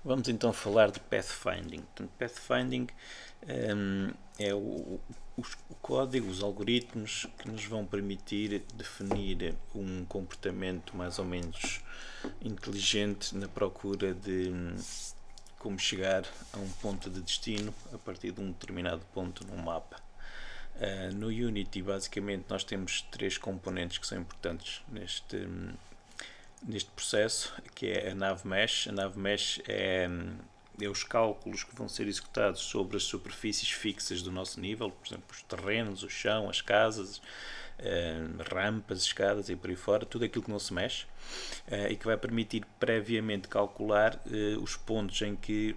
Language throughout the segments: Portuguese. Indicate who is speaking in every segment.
Speaker 1: Vamos então falar de Pathfinding. Portanto, Pathfinding é o código, os algoritmos que nos vão permitir definir um comportamento mais ou menos inteligente na procura de como chegar a um ponto de destino a partir de um determinado ponto no mapa. No Unity, basicamente, nós temos três componentes que são importantes neste processo, que é a nave mesh. A nave mesh é os cálculos que vão ser executados sobre as superfícies fixas do nosso nível, por exemplo, os terrenos, o chão, as casas, rampas, escadas e por aí fora, tudo aquilo que não se mexe, e que vai permitir previamente calcular os pontos em que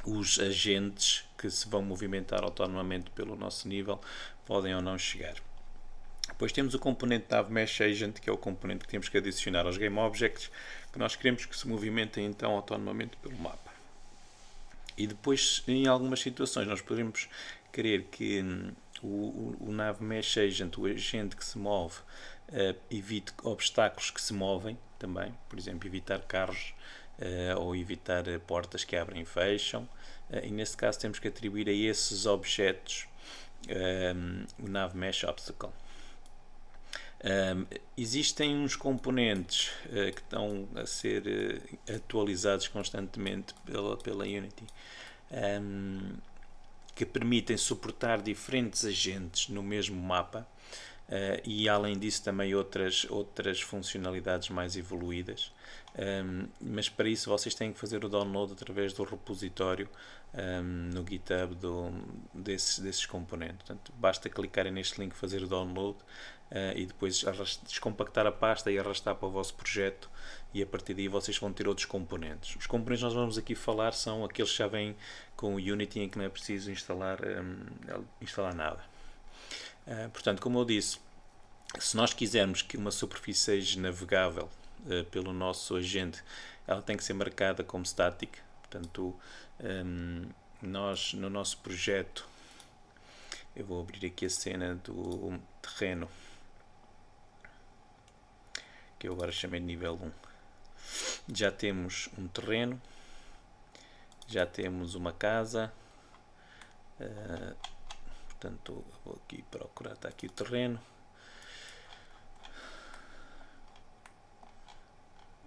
Speaker 1: os agentes que se vão movimentar autonomamente pelo nosso nível podem ou não chegar. Depois temos o componente Nav Mesh Agent, que é o componente que temos que adicionar aos Game Objects, que nós queremos que se movimentem então autonomamente pelo mapa. E depois, em algumas situações, nós podemos querer que o Nav Mesh Agent, o agente que se move, evite obstáculos que se movem também, por exemplo, evitar carros ou evitar portas que abrem e fecham, e nesse caso temos que atribuir a esses objetos o Nav Mesh Obstacle. Existem uns componentes que estão a ser atualizados constantemente pela Unity, que permitem suportar diferentes agentes no mesmo mapa, e além disso também outras funcionalidades mais evoluídas, mas para isso vocês têm que fazer o download através do repositório no GitHub desses componentes. Portanto, basta clicarem neste link, fazer o download, e depois descompactar a pasta e arrastar para o vosso projeto, e a partir daí vocês vão ter outros componentes. Os componentes que nós vamos aqui falar são aqueles que já vêm com o Unity, em que não é preciso instalar nada. Portanto, como eu disse, se nós quisermos que uma superfície seja navegável pelo nosso agente, ela tem que ser marcada como static. Portanto, nós no nosso projeto, eu vou abrir aqui a cena do terreno, que eu agora chamei de nível 1. Já temos um terreno, já temos uma casa, portanto vou aqui procurar, está aqui o terreno,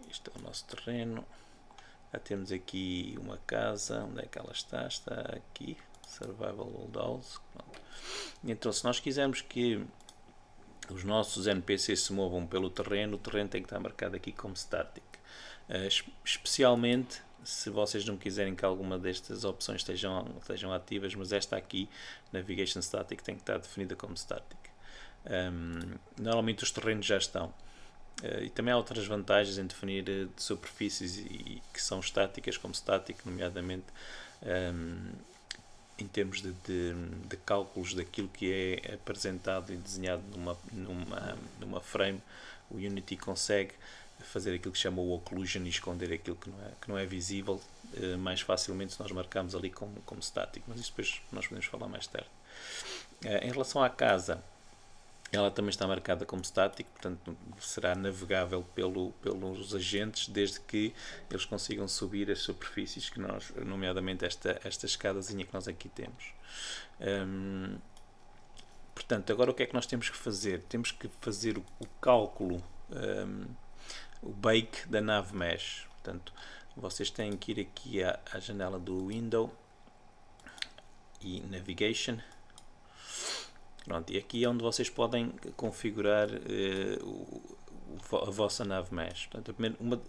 Speaker 1: este é o nosso terreno, já temos aqui uma casa, onde é que ela está? Está aqui, Survival Old House. Pronto. Então, se nós quisermos que os nossos NPCs se movam pelo terreno, o terreno tem que estar marcado aqui como static. Especialmente se vocês não quiserem que alguma destas opções estejam ativas, mas esta aqui, Navigation Static, tem que estar definida como static. Normalmente os terrenos já estão. E também há outras vantagens em definir superfícies que são estáticas como static, nomeadamente em termos de cálculos daquilo que é apresentado e desenhado numa frame. O Unity consegue fazer aquilo que se chama o occlusion e esconder aquilo que não é visível mais facilmente se nós marcarmos ali como static, mas isso depois nós podemos falar mais tarde. Em relação à casa, ela também está marcada como static, portanto será navegável pelos agentes desde que eles consigam subir as superfícies que nós, nomeadamente esta escadazinha que nós aqui temos. Portanto, agora o que é que nós temos que fazer? Temos que fazer o cálculo, o bake da nave mesh. Portanto, vocês têm que ir aqui à janela do Window e Navigation. Pronto, e aqui é onde vocês podem configurar a vossa nave mesh. Portanto,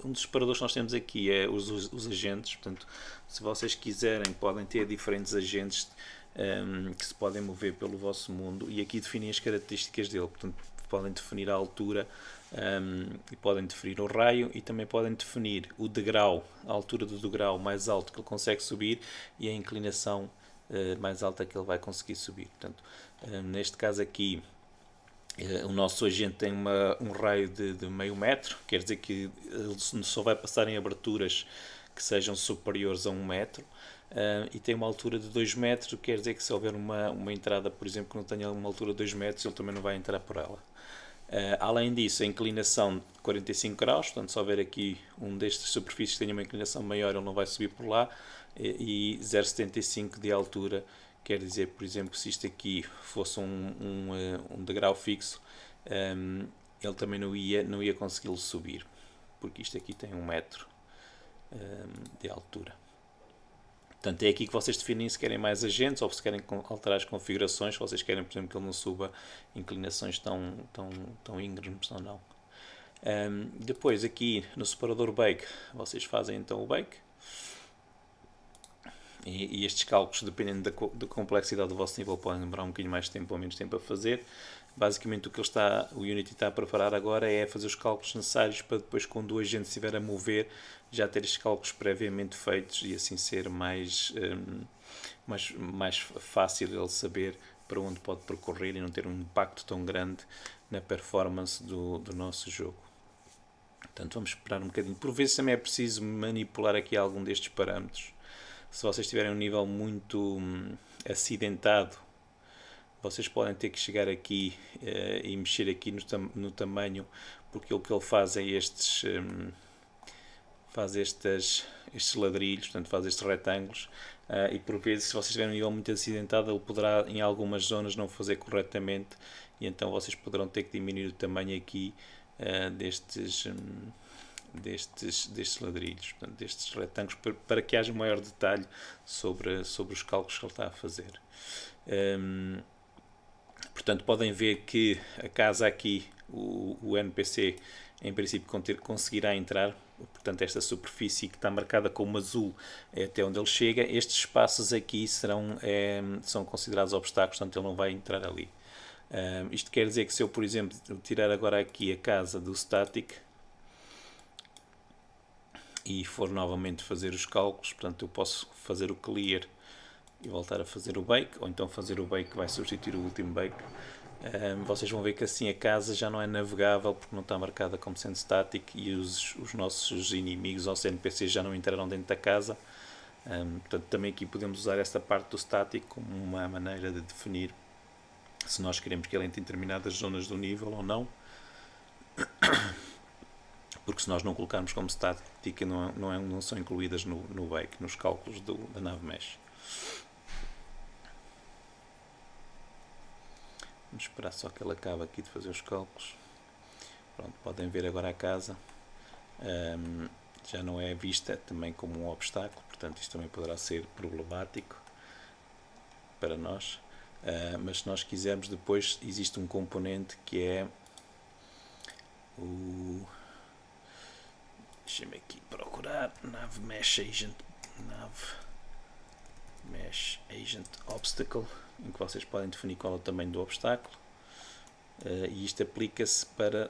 Speaker 1: um dos separadores que nós temos aqui é os agentes. Portanto, se vocês quiserem, podem ter diferentes agentes que se podem mover pelo vosso mundo, e aqui definem as características dele. Portanto, podem definir a altura, e podem definir o raio, e também podem definir o degrau, a altura do degrau mais alto que ele consegue subir e a inclinação mais alta que ele vai conseguir subir. Portanto, neste caso aqui, o nosso agente tem um raio de meio metro, quer dizer que ele só vai passar em aberturas que sejam superiores a 1 metro, e tem uma altura de 2 metros, quer dizer que se houver uma entrada, por exemplo, que não tenha uma altura de 2 metros, ele também não vai entrar por ela. Além disso, a inclinação de 45 graus, portanto, se houver aqui um destes superfícies que tenha uma inclinação maior, ele não vai subir por lá, e 0,75 de altura, quer dizer, por exemplo, se isto aqui fosse um degrau fixo, ele também não ia consegui-lo subir, porque isto aqui tem 1 metro de altura. Portanto, é aqui que vocês definem se querem mais agentes ou se querem alterar as configurações, se vocês querem, por exemplo, que ele não suba inclinações tão íngremes ou não. Depois, aqui no separador bake, vocês fazem então o bake. E estes cálculos, dependendo da complexidade do vosso nível, podem demorar um bocadinho mais tempo ou menos tempo a fazer. Basicamente, o Unity está a preparar agora é fazer os cálculos necessários para depois, quando o agente estiver a mover, já ter estes cálculos previamente feitos e assim ser mais fácil ele saber para onde pode percorrer e não ter um impacto tão grande na performance do nosso jogo. Portanto, vamos esperar um bocadinho. Por vezes também é preciso manipular aqui algum destes parâmetros. Se vocês tiverem um nível muito acidentado, vocês podem ter que chegar aqui e mexer aqui no tamanho, porque o que ele faz é estes ladrilhos, portanto faz estes retângulos, e por vezes, se vocês tiverem um nível muito acidentado, ele poderá em algumas zonas não fazer corretamente, e então vocês poderão ter que diminuir o tamanho aqui destes ladrilhos, portanto, destes retângulos, para que haja um maior detalhe sobre os cálculos que ele está a fazer. Portanto, podem ver que a casa aqui, o NPC, em princípio conseguirá entrar, portanto esta superfície que está marcada como azul é até onde ele chega. Estes espaços aqui são considerados obstáculos, portanto ele não vai entrar ali. Isto quer dizer que se eu, por exemplo, tirar agora aqui a casa do static e for novamente fazer os cálculos, portanto eu posso fazer o clear e voltar a fazer o bake, ou então fazer o bake vai substituir o último bake. Vocês vão ver que assim a casa já não é navegável porque não está marcada como sendo static e os nossos inimigos ou NPCs já não entraram dentro da casa. Portanto, também aqui podemos usar esta parte do static como uma maneira de definir se nós queremos que ele entre em determinadas zonas do nível ou não, porque se nós não colocarmos como static não são incluídas no bake, nos cálculos da nave mesh. Vamos esperar só que ele acabe aqui de fazer os cálculos. Pronto, podem ver agora a casa. Já não é vista também como um obstáculo, portanto isto também poderá ser problemático para nós. Mas se nós quisermos, depois existe um componente que é o... Deixem-me aqui procurar. Nave Mesh Agent Obstacle, em que vocês podem definir qual é o tamanho do obstáculo, e isto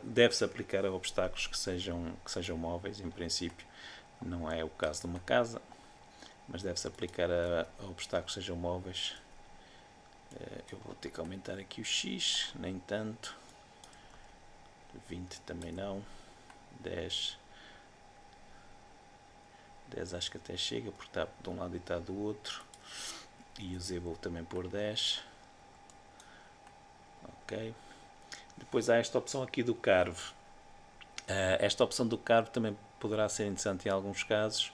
Speaker 1: deve-se aplicar a obstáculos que sejam móveis, em princípio. Não é o caso de uma casa, mas deve-se aplicar a obstáculos que sejam móveis. Eu vou ter que aumentar aqui o X, nem tanto. 20 também não. 10 acho que até chega, porque está de um lado e está do outro. E o Z vou também pôr 10. Ok. Depois há esta opção aqui do Carve. Esta opção do Carve também poderá ser interessante em alguns casos,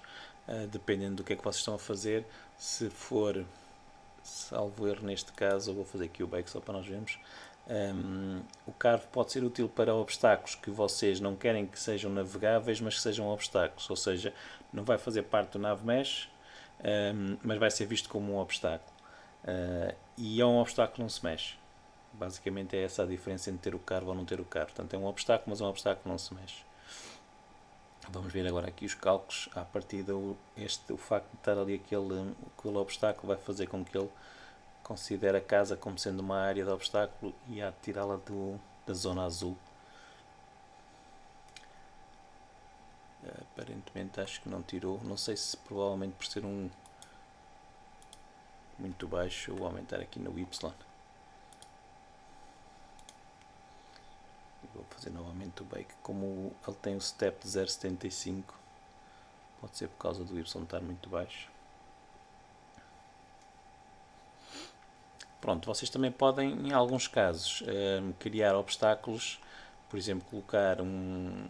Speaker 1: dependendo do que é que vocês estão a fazer. Se for, salvo erro neste caso, eu vou fazer aqui o bake só para nós vermos. O Carve pode ser útil para obstáculos que vocês não querem que sejam navegáveis, mas que sejam obstáculos, ou seja, não vai fazer parte do nave mesh, mas vai ser visto como um obstáculo, e é um obstáculo que não se mexe. Basicamente é essa a diferença entre ter o Carve ou não ter o Carve. Portanto, é um obstáculo, mas é um obstáculo que não se mexe. Vamos ver agora aqui os cálculos. A partir o facto de estar ali aquele obstáculo vai fazer com que ele considere a casa como sendo uma área de obstáculo e há de tirá-la da zona azul. Aparentemente acho que não tirou. Não sei se provavelmente por ser muito baixo. Eu vou aumentar aqui no Y. Vou fazer novamente o bake. Como ele tem o step de 0,75, pode ser por causa do Y estar muito baixo. Pronto, vocês também podem, em alguns casos, criar obstáculos por exemplo, colocar um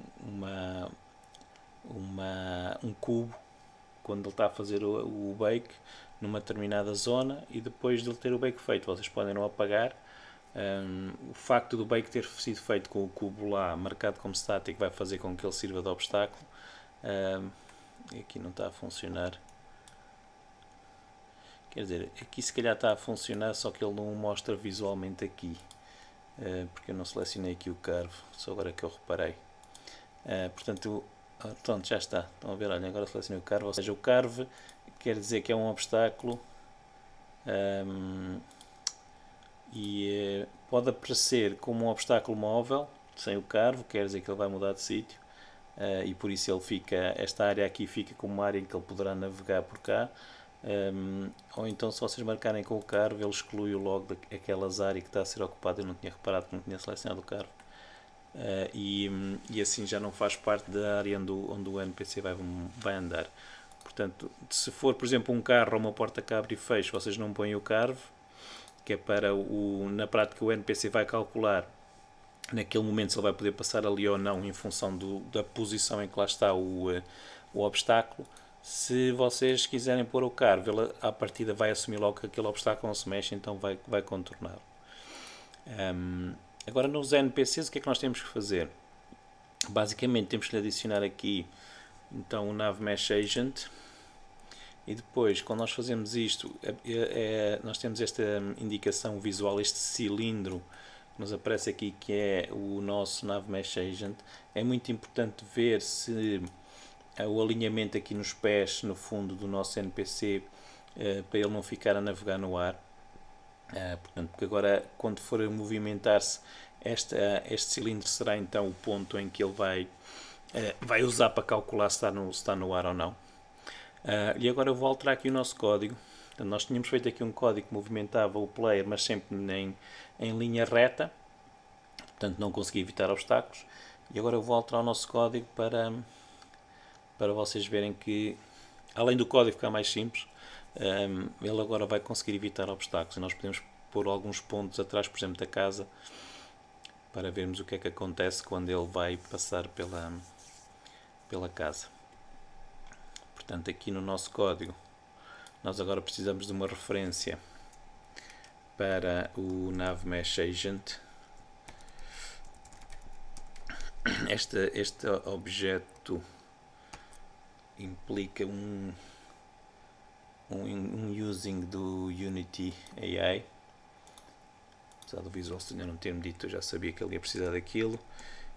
Speaker 1: cubo quando ele está a fazer o bake numa determinada zona, e depois de ele ter o bake feito, vocês podem não apagar. O facto do bake ter sido feito com o cubo lá marcado como static vai fazer com que ele sirva de obstáculo. E aqui não está a funcionar. Quer dizer, aqui se calhar está a funcionar, só que ele não o mostra visualmente aqui, porque eu não selecionei aqui o curve, só agora que eu reparei. Portanto, pronto, já está. Estão a ver, olha, agora selecionei o curve, ou seja, o curve quer dizer que é um obstáculo, e pode aparecer como um obstáculo móvel, sem o curve, quer dizer que ele vai mudar de sítio, e por isso ele fica, esta área aqui fica como uma área em que ele poderá navegar por cá. Ou então, se vocês marcarem com o curve, ele exclui logo aquelas áreas que está a ser ocupada. Eu não tinha reparado que não tinha selecionado o curve, e assim já não faz parte da área onde o NPC vai andar. Portanto, se for, por exemplo, um carro ou uma porta que abre e fecha, vocês não põem o curve, que é para na prática o NPC vai calcular naquele momento se ele vai poder passar ali ou não, em função da posição em que lá está o obstáculo. Se vocês quiserem pôr o curve, ele à partida vai assumir logo que aquele obstáculo não se mexe, então vai contorná-lo. Agora, nos NPCs, o que é que nós temos que fazer? Basicamente temos que lhe adicionar aqui então o NavMesh Agent, e depois, quando nós fazemos isto, nós temos esta indicação visual, este cilindro que nos aparece aqui, que é o nosso NavMesh Agent. É muito importante ver se o alinhamento aqui nos pés, no fundo do nosso NPC, para ele não ficar a navegar no ar. Portanto, porque agora, quando for a movimentar-se, este cilindro será então o ponto em que ele vai usar para calcular se está no ar ou não. E agora eu vou alterar aqui o nosso código. Portanto, nós tínhamos feito aqui um código que movimentava o player, mas sempre em linha reta, portanto não consegui evitar obstáculos. E agora eu vou alterar o nosso código para vocês verem que, além do código ficar mais simples, ele agora vai conseguir evitar obstáculos. E nós podemos pôr alguns pontos atrás, por exemplo, da casa, para vermos o que é que acontece quando ele vai passar pela casa. Portanto, aqui no nosso código, nós agora precisamos de uma referência para o NavMesh Agent. Este objeto implica um using do Unity AI. Apesar do Visual Studio não ter-me dito, eu já sabia que ele ia precisar daquilo.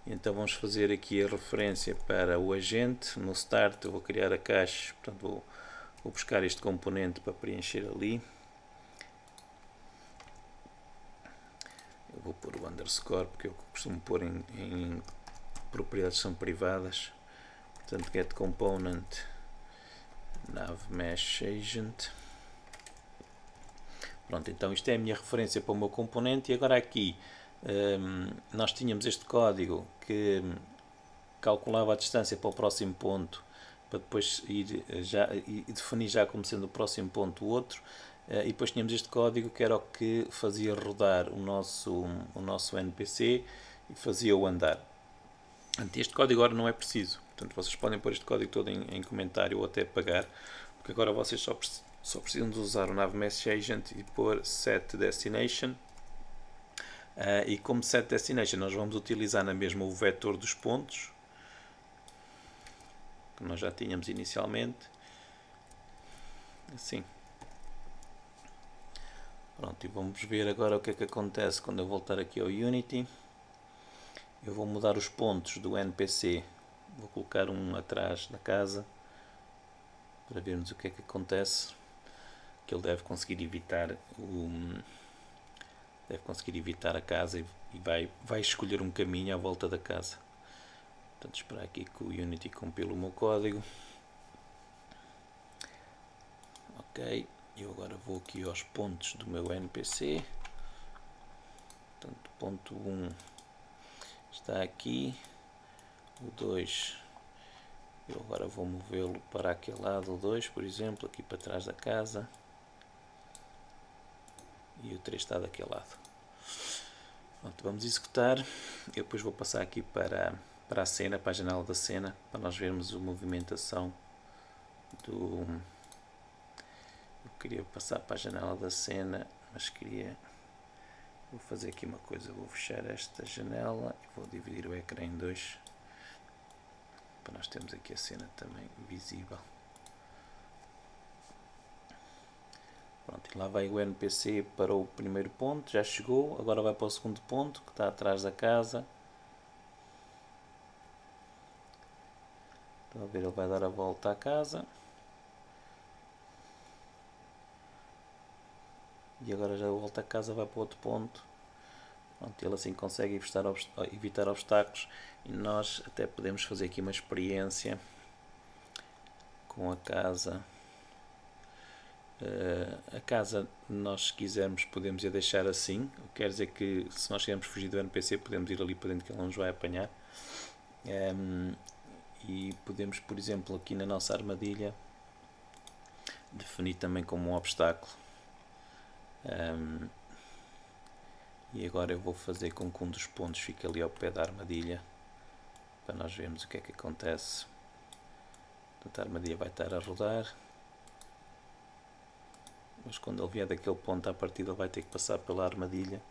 Speaker 1: Então vamos fazer aqui a referência para o agente. No start eu vou criar a caixa, portanto vou buscar este componente para preencher ali. Eu vou pôr o underscore, porque eu costumo pôr em propriedades que são privadas. Portanto, get component NavMesh Agent. Pronto, então isto é a minha referência para o meu componente. E agora aqui nós tínhamos este código que calculava a distância para o próximo ponto, para depois definir já como sendo o próximo ponto o outro. E depois tínhamos este código que era o que fazia rodar o nosso NPC e fazia-o andar. Este código agora não é preciso, portanto vocês podem pôr este código todo em comentário ou até apagar, porque agora vocês só precisam de usar o NavMesh Agent e pôr set destination. E como set destination nós vamos utilizar na mesma o vetor dos pontos que nós já tínhamos inicialmente, assim. Pronto, e vamos ver agora o que é que acontece quando eu voltar aqui ao Unity. Eu vou mudar os pontos do NPC, vou colocar um atrás da casa, para vermos o que é que acontece, que ele deve conseguir evitar a casa e vai escolher um caminho à volta da casa. Portanto, esperar aqui que o Unity compile o meu código. Ok, eu agora vou aqui aos pontos do meu NPC. Portanto, ponto 1 está aqui, o 2 eu agora vou movê-lo para aquele lado, o 2 por exemplo, aqui para trás da casa, e o 3 está daquele lado. Pronto, vamos executar. Eu depois vou passar aqui para a cena, para a janela da cena, para nós vermos a movimentação do... Eu queria passar para a janela da cena, mas queria... Vou fazer aqui uma coisa, vou fechar esta janela e vou dividir o ecrã em dois, para nós termos aqui a cena também visível. Pronto, e lá vai o NPC para o primeiro ponto, já chegou, agora vai para o segundo ponto, que está atrás da casa. Estão a ver, ele vai dar a volta à casa. E agora já a volta à casa vai para outro ponto. Pronto, ele assim consegue evitar obstáculos. E nós até podemos fazer aqui uma experiência com a casa. A casa, nós se quisermos, podemos ir deixar assim. O que quer dizer que se nós quisermos fugir do NPC, podemos ir ali para dentro que ele não nos vai apanhar. E podemos, por exemplo, aqui na nossa armadilha, definir também como um obstáculo. E agora eu vou fazer com que um dos pontos fique ali ao pé da armadilha, para nós vermos o que é que acontece. Portanto, a armadilha vai estar a rodar, mas quando ele vier daquele ponto à partida ele vai ter que passar pela armadilha,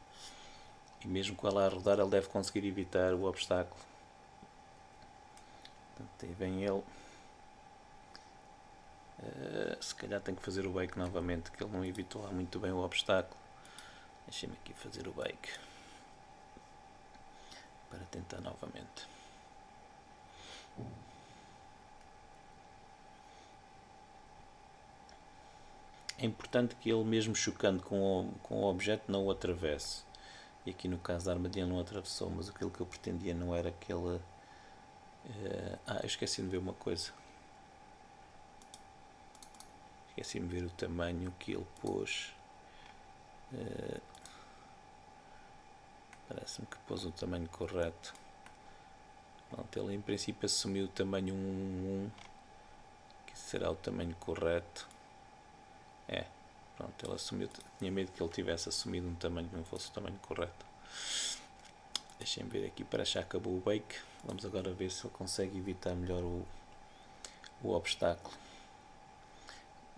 Speaker 1: e mesmo com ela a rodar ele deve conseguir evitar o obstáculo. Portanto, aí vem ele. Se calhar tenho que fazer o bake novamente, que ele não evitou lá muito bem o obstáculo. Deixem-me aqui fazer o bake para tentar novamente. É importante que ele, mesmo chocando com o objeto, não o atravesse. E aqui no caso da armadilha não atravessou, mas aquilo que eu pretendia não era aquele... eu esqueci de ver uma coisa. Esqueci-me de ver o tamanho que ele pôs. Parece-me que pôs o tamanho correto. Pronto, ele em princípio assumiu o tamanho 1, que será o tamanho correto. Pronto, ele assumiu. Tinha medo que ele tivesse assumido um tamanho que não fosse o tamanho correto. Deixem-me ver aqui, para já acabou o bake. Vamos agora ver se ele consegue evitar melhor o obstáculo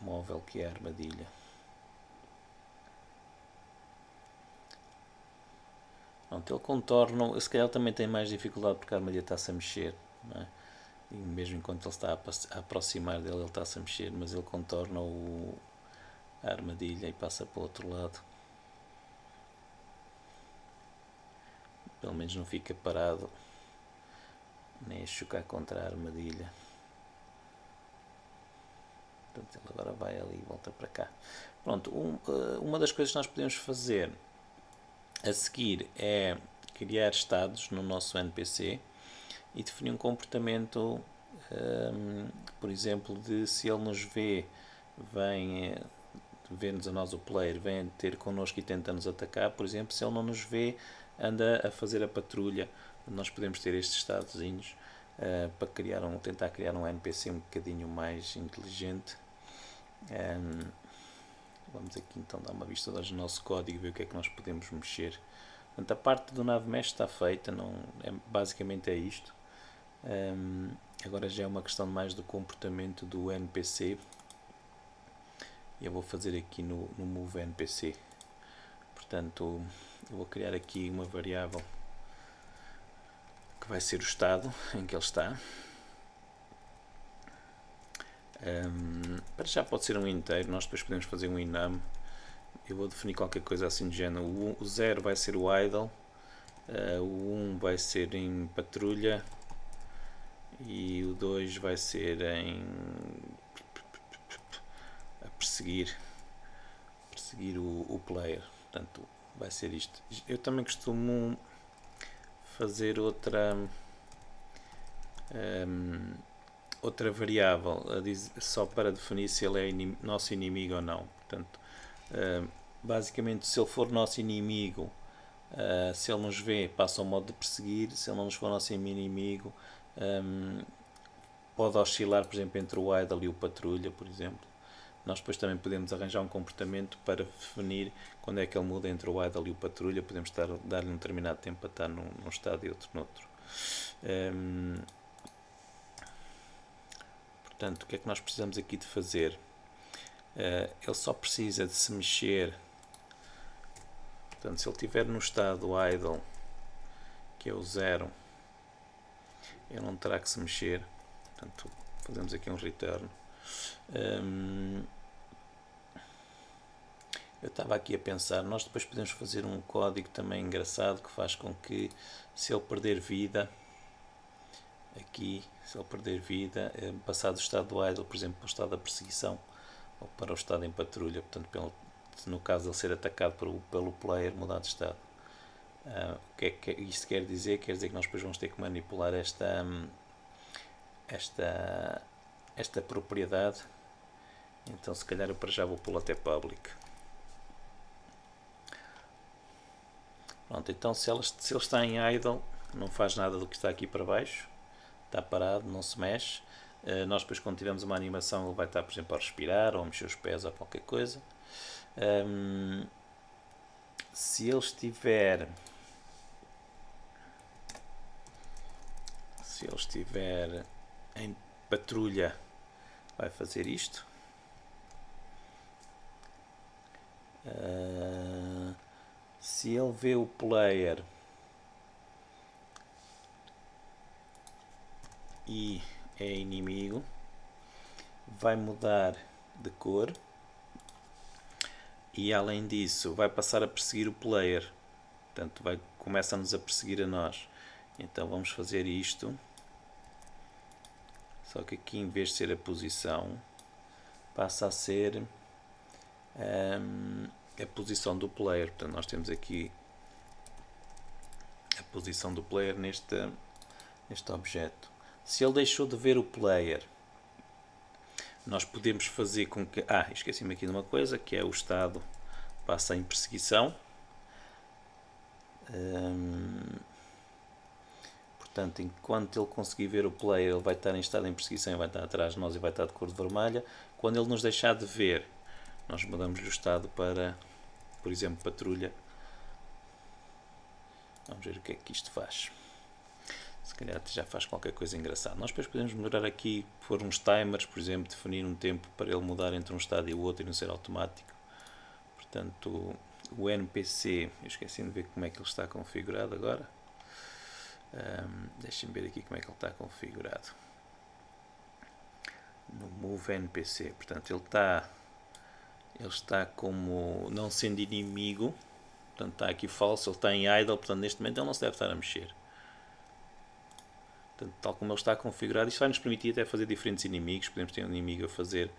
Speaker 1: móvel que é a armadilha. Pronto, ele contorna, se calhar também tem mais dificuldade porque a armadilha está-se a mexer, não é? E mesmo enquanto ele está a aproximar dele, ele está-se a mexer, mas ele contorna a armadilha e passa para o outro lado. Pelo menos não fica parado nem a chocar contra a armadilha. Portanto, ele agora vai ali e volta para cá. Pronto, uma das coisas que nós podemos fazer a seguir é criar estados no nosso NPC e definir um comportamento, por exemplo, de se ele nos vê-nos a nós o player, vem ter connosco e tenta nos atacar, por exemplo, se ele não nos vê, anda a fazer a patrulha. Nós podemos ter estes estadozinhos para tentar criar um NPC um bocadinho mais inteligente. Vamos aqui então dar uma vista do nosso código e ver o que é que nós podemos mexer. Portanto, a parte do NavMesh está feita, basicamente é isto. Agora já é uma questão mais do comportamento do NPC. Eu vou fazer aqui no Move NPC. Portanto, eu vou criar aqui uma variável que vai ser o estado em que ele está. Para já pode ser um inteiro, nós depois podemos fazer um enum. Eu vou definir qualquer coisa assim de género. O 0 vai ser o idle, o 1 vai ser em patrulha e o 2 vai ser a perseguir o player. Portanto, vai ser isto. Eu também costumo fazer outra variável só para definir se ele é nosso inimigo ou não. Portanto, basicamente, se ele for nosso inimigo, se ele nos vê, passa ao modo de perseguir. Se ele não nos for nosso inimigo, pode oscilar, por exemplo, entre o idle e o patrulha, por exemplo. nós depois também podemos arranjar um comportamento para definir quando é que ele muda entre o idle e o patrulha. Podemos dar-lhe um determinado tempo para estar num estado e outro noutro. Portanto, o que é que nós precisamos aqui de fazer? Ele só precisa de se mexer. Portanto, se ele estiver no estado idle, que é o 0, ele não terá que se mexer. Portanto, fazemos aqui um return. Eu estava aqui a pensar, nós depois podemos fazer um código também engraçado que faz com que, se ele perder vida, aqui, se ele perder vida, passar do estado do idle, por exemplo, para o estado da perseguição, ou para o estado em patrulha, portanto, no caso de ele ser atacado pelo player, mudar de estado. O que é que isto quer dizer? Quer dizer que nós depois vamos ter que manipular esta propriedade. Então, se calhar eu para já vou pô-lo até public. Pronto, então se ele está em idle, não faz nada do que está aqui para baixo, está parado, não se mexe. Nós depois, quando tivermos uma animação, ele vai estar, por exemplo, a respirar ou a mexer os pés ou qualquer coisa. Se ele estiver em patrulha, vai fazer isto. Se ele vê o player e é inimigo, vai mudar de cor e, além disso, vai passar a perseguir o player. Portanto, começa-nos a perseguir a nós. Então vamos fazer isto, só que aqui, em vez de ser a posição, passa a ser a posição do player. Portanto, nós temos aqui a posição do player neste objeto. Se ele deixou de ver o player, nós podemos fazer com que... esqueci-me aqui de uma coisa, que é o estado passa em perseguição. Portanto, enquanto ele conseguir ver o player, ele vai estar em estado em perseguição e vai estar atrás de nós e vai estar de cor de vermelha. Quando ele nos deixar de ver, nós mudamos-lhe o estado para, por exemplo, patrulha. Vamos ver o que é que isto faz. Se calhar já faz qualquer coisa engraçada. Nós depois podemos melhorar aqui, pôr uns timers, por exemplo, definir um tempo para ele mudar entre um estado e o outro e não ser automático. Portanto, o NPC, eu esqueci de ver como é que ele está configurado agora. Deixem-me ver aqui como é que ele está configurado. No Move NPC, portanto, ele está como não sendo inimigo. Portanto, está aqui falso, ele está em idle, portanto, neste momento ele não se deve estar a mexer. Portanto, tal como ele está configurado, isto vai nos permitir até fazer diferentes inimigos. Podemos ter um inimigo a fazer,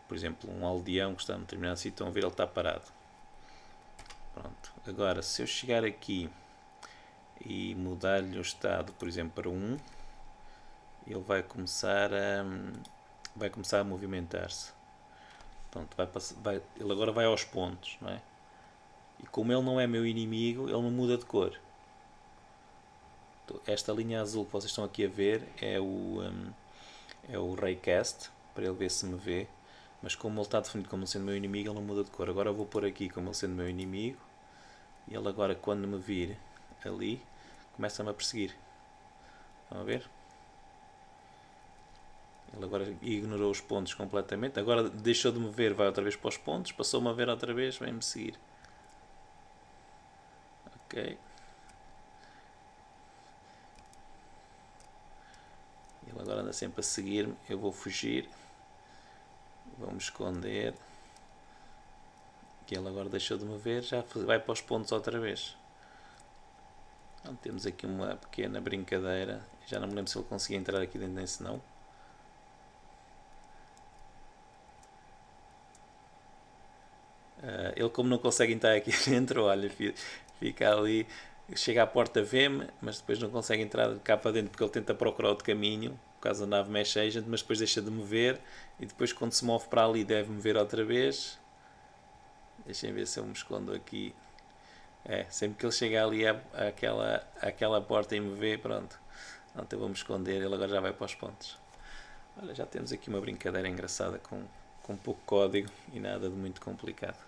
Speaker 1: por exemplo, um aldeão que está num determinado sítio, estão a ver, ele está parado. Pronto. Agora, se eu chegar aqui e mudar-lhe o estado, por exemplo, para 1, ele vai começar a movimentar-se. Portanto, ele agora vai aos pontos, não é? E como ele não é meu inimigo, ele não muda de cor. Esta linha azul que vocês estão aqui a ver é o Raycast, para ele ver se me vê. Mas como ele está definido como sendo meu inimigo, ele não muda de cor. Agora eu vou pôr aqui como ele sendo meu inimigo. E ele agora, quando me vir ali, começa-me a perseguir. Estão a ver? Ele agora ignorou os pontos completamente. Agora deixou de me ver, vai outra vez para os pontos. Passou-me a ver outra vez, vem-me seguir. Ok. Ele agora anda sempre a seguir-me. Eu vou fugir. Vou-me esconder. E ele agora deixou de me ver. Já vai para os pontos outra vez. Então, temos aqui uma pequena brincadeira. Já não me lembro se ele conseguia entrar aqui dentro, nem se não. Ele, como não consegue entrar aqui dentro, olha, fica ali, chega à porta, vê-me, mas depois não consegue entrar cá para dentro porque ele tenta procurar outro caminho, por causa da nave Mesh Agent, mas depois deixa de me ver e depois, quando se move para ali, deve-me ver outra vez. Deixem ver se eu me escondo aqui. Sempre que ele chega ali àquela porta e me vê, pronto. Eu vou me esconder, ele agora já vai para os pontos. Olha, já temos aqui uma brincadeira engraçada com com pouco código e nada de muito complicado.